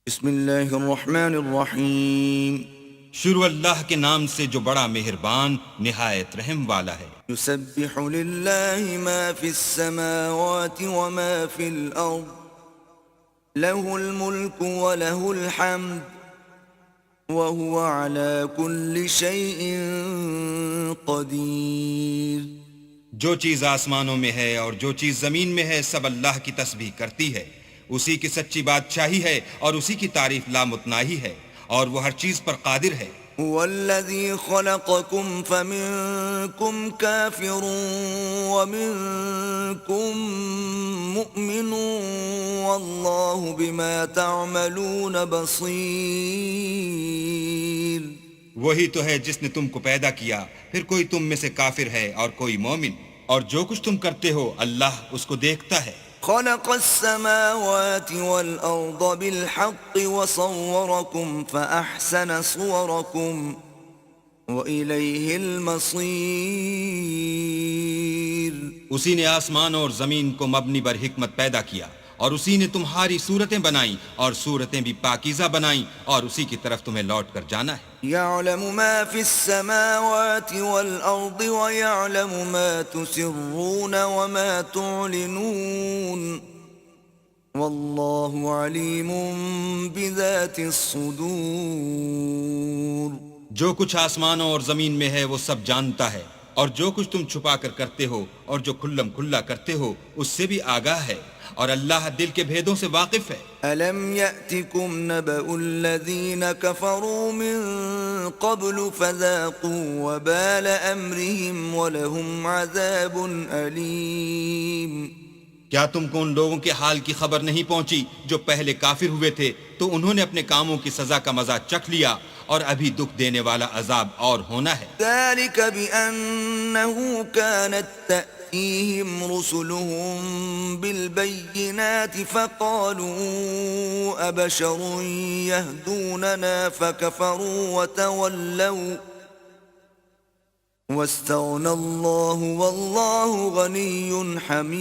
بسم اللہ الرحمن الرحیم شروع اللہ کے نام سے جو بڑا مہربان نہایت رحم والا ہے۔ یسبح للہ ما فی السماوات وما فی الارض له الملک وله الحمد وهو على كل شيء قدیر۔ جو چیز آسمانوں میں ہے اور جو چیز زمین میں ہے سب اللہ کی تسبیح کرتی ہے، اسی کی سچی بادشاہی ہے اور اسی کی تعریف لامتناہی ہے، اور وہ ہر چیز پر قادر ہے۔ والذی خلقکم فمنکم کافر ومنکم مؤمن واللہ بما تعملون بصیر۔ وہی تو ہے جس نے تم کو پیدا کیا، پھر کوئی تم میں سے کافر ہے اور کوئی مومن، اور جو کچھ تم کرتے ہو اللہ اس کو دیکھتا ہے۔ خلق السماوات والأرض بالحق وصوركم فأحسن صوركم وإليه المصير۔ اسی نے آسمان اور زمین کو مبنی بر حکمت پیدا کیا، اور اسی نے تمہاری صورتیں بنائیں اور صورتیں بھی پاکیزہ بنائیں، اور اسی کی طرف تمہیں لوٹ کر جانا ہے۔ يعلم ما في السماوات والأرض ويعلم ما تسرون وما تعلنون والله عليم بذات الصدور۔ جو کچھ آسمانوں اور زمین میں ہے وہ سب جانتا ہے، اور جو کچھ تم چھپا کر کرتے ہو اور جو کھلم کھلا کرتے ہو اس سے بھی آگاہ ہے، اور اللہ دل کے بھیدوں سے واقف ہے۔ أَلَمْ يَأْتِكُمْ نَبَأُ الَّذِينَ كَفَرُوا مِن قَبْلُ فَذَاقُوا وَبَالَ أَمْرِهِمْ وَلَهُمْ عَذَابٌ أَلِيمٌ۔ کیا تم کو ان لوگوں کے حال کی خبر نہیں پہنچی جو پہلے کافر ہوئے تھے، تو انہوں نے اپنے کاموں کی سزا کا مزہ چکھ لیا، اور ابھی دکھ دینے والا عذاب اور ہونا ہے۔ ذَلِكَ بِأَنَّهُ كَانَتْ تَأْتِيهِمْ رُسُلُهُم بِالْبَيِّنَاتِ فَقَالُوا أَبَشَرٌ يَهْدُونَنَا فَكَفَرُوا وَتَوَلَّوْا وَاسْتَغْنَى اللَّهُ وَاللَّهُ غَنِيٌّ حَمِيدٌ۔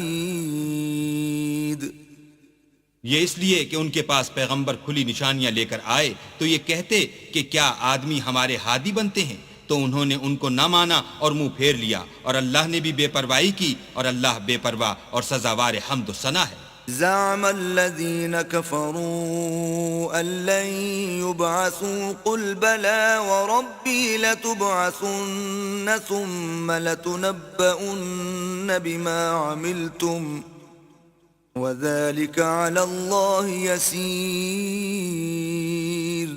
یہ اس لیے کہ ان کے پاس پیغمبر کھلی نشانیاں لے کر آئے تو یہ کہتے کہ کیا آدمی ہمارے ہادی بنتے ہیں، تو انہوں نے ان کو نہ مانا اور منہ پھیر لیا، اور اللہ نے بھی بے پرواہی کی، اور اللہ بے پرواہ اور سزاوار حمد و ثنا ہے۔ زعم الذين كفروا أن لن يبعثوا قل بلى وربي لتبعثن ثم لتنبؤن بما عملتم وذلك على الله يسير۔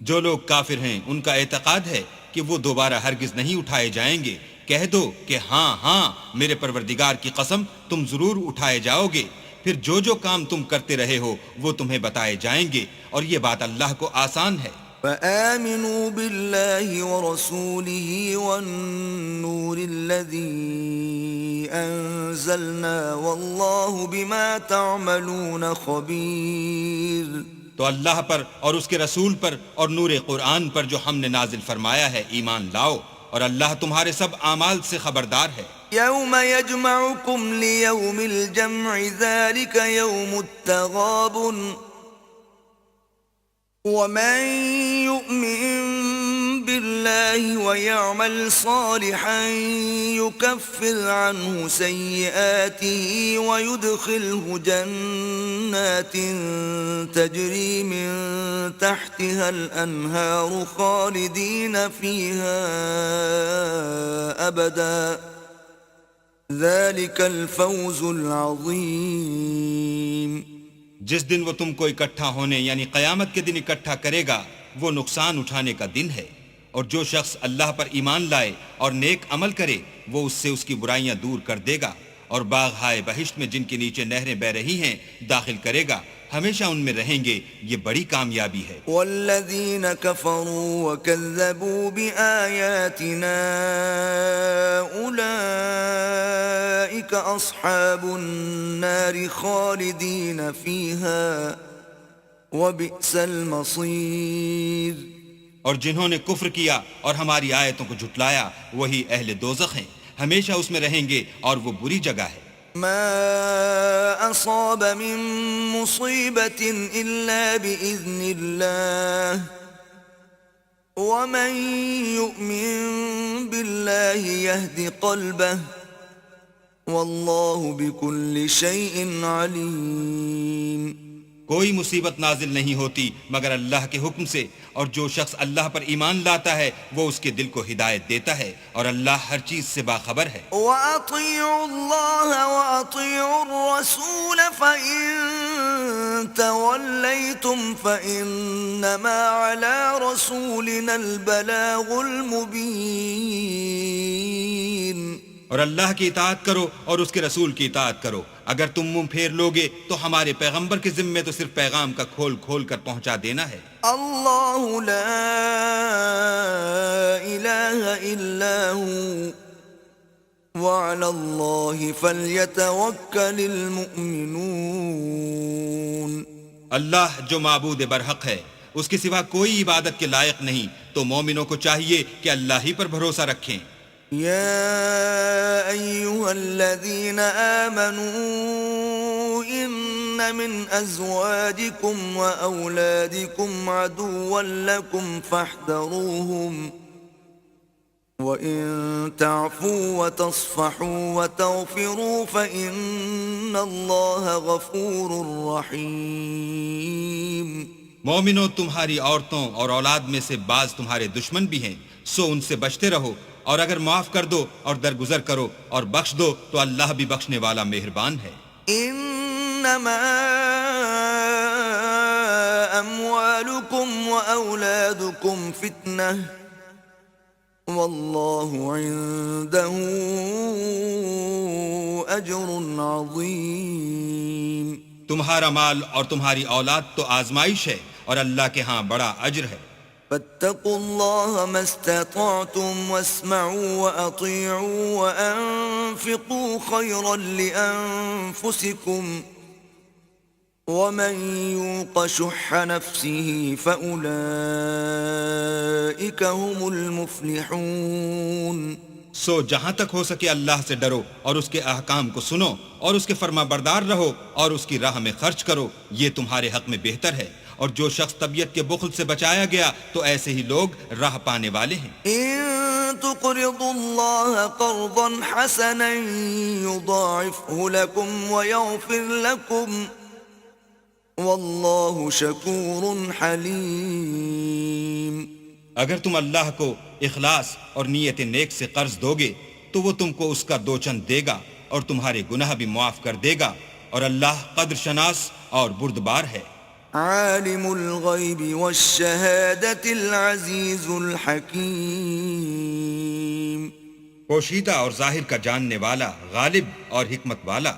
جو لوگ کافر ہیں ان کا اعتقاد ہے کہ وہ دوبارہ ہرگز نہیں اٹھائے جائیں گے۔ کہہ دو کہ ہاں ہاں میرے پروردگار کی قسم تم ضرور اٹھائے جاؤ گے، پھر جو جو کام تم کرتے رہے ہو وہ تمہیں بتائے جائیں گے، اور یہ بات اللہ کو آسان ہے۔ فآمنوا بالله ورسوله والنور الذي أنزلنا والله بما تعملون خبير۔ تو اللہ پر اور اس کے رسول پر اور نور قرآن پر جو ہم نے نازل فرمایا ہے ایمان لاؤ، اور اللہ تمہارے سب اعمال سے خبردار ہے۔ يوم يجمعكم ليوم الجمع ذلك يوم التغابن ومن يؤمن بالله ويعمل صالحا يكفر عنه سيئاته ويدخله جنات تجري من تحتها الأنهار خالدين فيها أبدا ذلك الفوز العظيم۔ جس دن وہ تم کو اکٹھا ہونے یعنی قیامت کے دن اکٹھا کرے گا وہ نقصان اٹھانے کا دن ہے، اور جو شخص اللہ پر ایمان لائے اور نیک عمل کرے وہ اس سے اس کی برائیاں دور کر دے گا، اور باغ ہائے بہشت میں جن کے نیچے نہریں بہ رہی ہیں داخل کرے گا، ہمیشہ ان میں رہیں گے، یہ بڑی کامیابی ہے۔ والذین کفروا وکذبوا بآیاتنا اولئک اصحاب النار خالدین فیہا وبئس المصیر۔ اور جنہوں نے کفر کیا اور ہماری آیتوں کو جھٹلایا وہی اہل دوزخ ہیں، ہمیشہ اس میں رہیں گے اور وہ بری جگہ ہے۔ ما أصاب من مصيبة إلا بإذن الله ومن يؤمن بالله يهد قلبه والله بكل شيء عليم. کوئی مصیبت نازل نہیں ہوتی مگر اللہ کے حکم سے، اور جو شخص اللہ پر ایمان لاتا ہے وہ اس کے دل کو ہدایت دیتا ہے، اور اللہ ہر چیز سے باخبر ہے. وَأَطِيعُوا اللَّهَ وَأَطِيعُوا الرَّسُولَ فَإِن تَوَلَّيْتُمْ فَإِنَّمَا عَلَى رَسُولِنَا الْبَلَاغُ الْمُبِينُ. اور اللہ کی اطاعت کرو اور اس کے رسول کی اطاعت کرو. اگر تم منہ پھیر لوگے تو ہمارے پیغمبر کے ذمے تو صرف پیغام کا کھول کھول کر پہنچا دینا ہے. اللہ لا الہ الا ہو وعلی اللہ فلیتوکل المؤمنون. اللہ جو معبود برحق ہے، اس کے سوا کوئی عبادت کے لائق نہیں، تو مومنوں کو چاہیے کہ اللہ ہی پر بھروسہ رکھیں. يا أيها الذين آمنوا إن من أزواجكم وأولادكم عدوا لكم فاحذروهم وإن تعفوا وتصفحوا وتغفروا فإن الله غفور رحيم. مومنوں، تمہاری عورتوں اور اولاد میں سے بعض تمہارے دشمن بھی ہیں، سو ان سے بچتے رہو، اور اگر معاف کر دو اور درگزر کرو اور بخش دو تو اللہ بھی بخشنے والا مہربان ہے. انما اموالکم واولادکم فتنہ واللہ عنده اجر عظیم. تمہارا مال اور تمہاری اولاد تو آزمائش ہے، اور اللہ کے ہاں بڑا اجر ہے. فاتقوا الله ما استطعتم واسمعوا وأطيعوا وأنفقوا خيرا لأنفسكم ومن يوق شح نفسه فأولئك هم المفلحون. سو جہاں تک ہو سکے اللہ سے ڈرو اور اس کے احکام کو سنو اور اس کے فرما بردار رہو اور اس کی راہ میں خرچ کرو، یہ تمہارے حق میں بہتر ہے. اور جو شخص طبیعت کے بخل سے بچایا گیا تو ایسے ہی لوگ راہ پانے والے ہیں. ان تقرضوا الله قرضا حسنا يضاعفه لكم ويغفر لكم والله شكور حليم. اگر تم اللہ کو اخلاص اور نیت نیک سے قرض دوگے تو وہ تم کو اس کا دو چند دے گا اور تمہارے گناہ بھی معاف کر دے گا، اور اللہ قدر شناس اور بردبار ہے. عالم الغیب والشہادة العزیز الحکیم. پوشیدہ اور ظاہر کا جاننے والا، غالب اور حکمت والا.